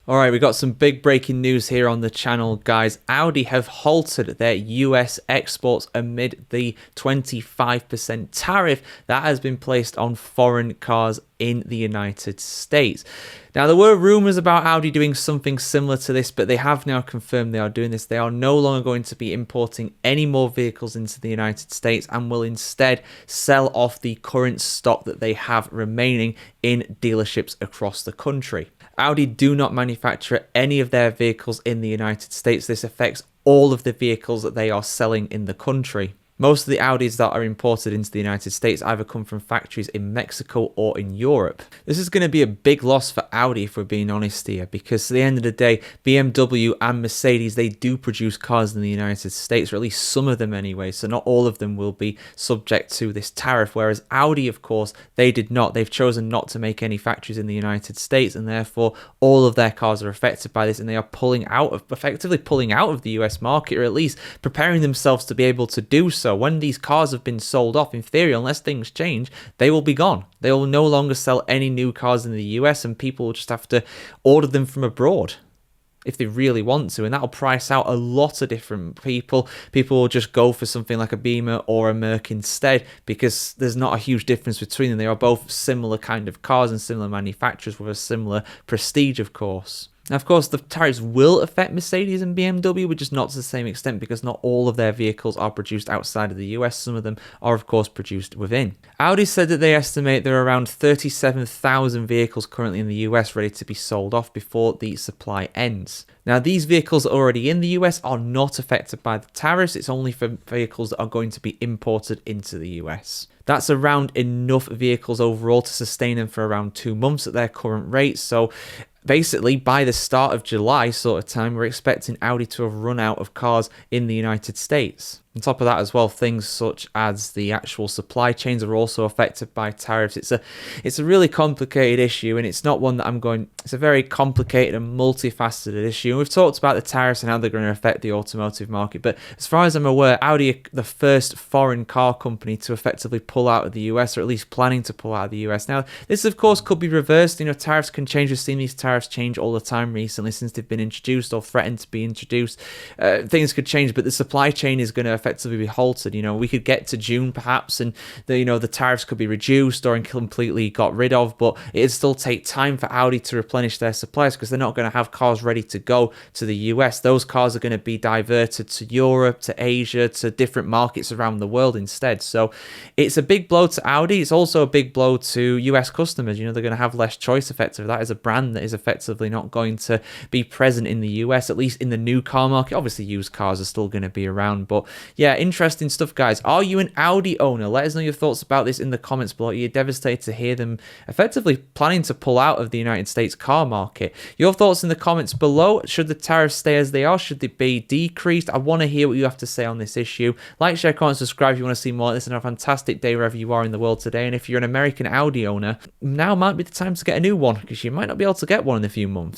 Alright, we got some big breaking news here on the channel, guys. Audi have halted their US exports amid the 25% tariff that has been placed on foreign cars in the United States. Now, there were rumors about Audi doing something similar to this, but they have now confirmed they are doing this. They are no longer going to be importing any more vehicles into the United States and will instead sell off the current stock that they have remaining in dealerships across the country. Audi do not manufacture any of their vehicles in the United States. This affects all of the vehicles that they are selling in the country. Most of the Audis that are imported into the United States either come from factories in Mexico or in Europe. This is going to be a big loss for Audi, if we're being honest here, because at the end of the day, BMW and Mercedes, they do produce cars in the United States, or at least some of them anyway, so not all of them will be subject to this tariff, whereas Audi, of course, they did not. They've chosen not to make any factories in the United States, and therefore all of their cars are affected by this, and they are effectively pulling out of the US market, or at least preparing themselves to be able to do so. When these cars have been sold off, in theory, unless things change, they will be gone. They will no longer sell any new cars in the US, and people will just have to order them from abroad if they really want to, and that'll price out a lot of different people. People will just go for something like a Beamer or a Merc instead, because there's not a huge difference between them. They are both similar kind of cars and similar manufacturers with a similar prestige, of course. Now, of course, the tariffs will affect Mercedes and BMW, but just not to the same extent, because not all of their vehicles are produced outside of the US. Some of them are, of course, produced within. Audi said that they estimate there are around 37,000 vehicles currently in the US ready to be sold off before the supply ends. Now, these vehicles already in the US are not affected by the tariffs. It's only for vehicles that are going to be imported into the US. That's around enough vehicles overall to sustain them for around 2 months at their current rate. So basically, by the start of July sort of time, we're expecting Audi to have run out of cars in the United States. On top of that as well, things such as the actual supply chains are also affected by tariffs. It's a really complicated issue, and it's not one that it's a very complicated and multifaceted issue. And we've talked about the tariffs and how they're going to affect the automotive market, but as far as I'm aware, Audi are the first foreign car company to effectively pull out of the US, or at least planning to pull out of the US. Now, this of course could be reversed. You know, tariffs can change. We've seen these tariffs change all the time recently since they've been introduced or threatened to be introduced. Things could change, but the supply chain is going to effectively be halted. You know, we could get to June perhaps, and the tariffs could be reduced or completely got rid of, but it'd still take time for Audi to replenish their supplies, because they're not going to have cars ready to go to the US. Those cars are going to be diverted to Europe, to Asia, to different markets around the world instead. So it's a big blow to Audi. It's also a big blow to US customers. You know, they're going to have less choice effectively. That is a brand that is effectively not going to be present in the US, at least in the new car market. Obviously, used cars are still going to be around, but yeah, interesting stuff, guys. Are you an Audi owner? Let us know your thoughts about this in the comments below. You're devastated to hear them effectively planning to pull out of the United States car market. Your thoughts in the comments below. Should the tariffs stay as they are? Should they be decreased? I want to hear what you have to say on this issue. Like, share, comment, subscribe if you want to see more of this, and have a fantastic day wherever you are in the world today. And if you're an American Audi owner, now might be the time to get a new one, because you might not be able to get one in a few months.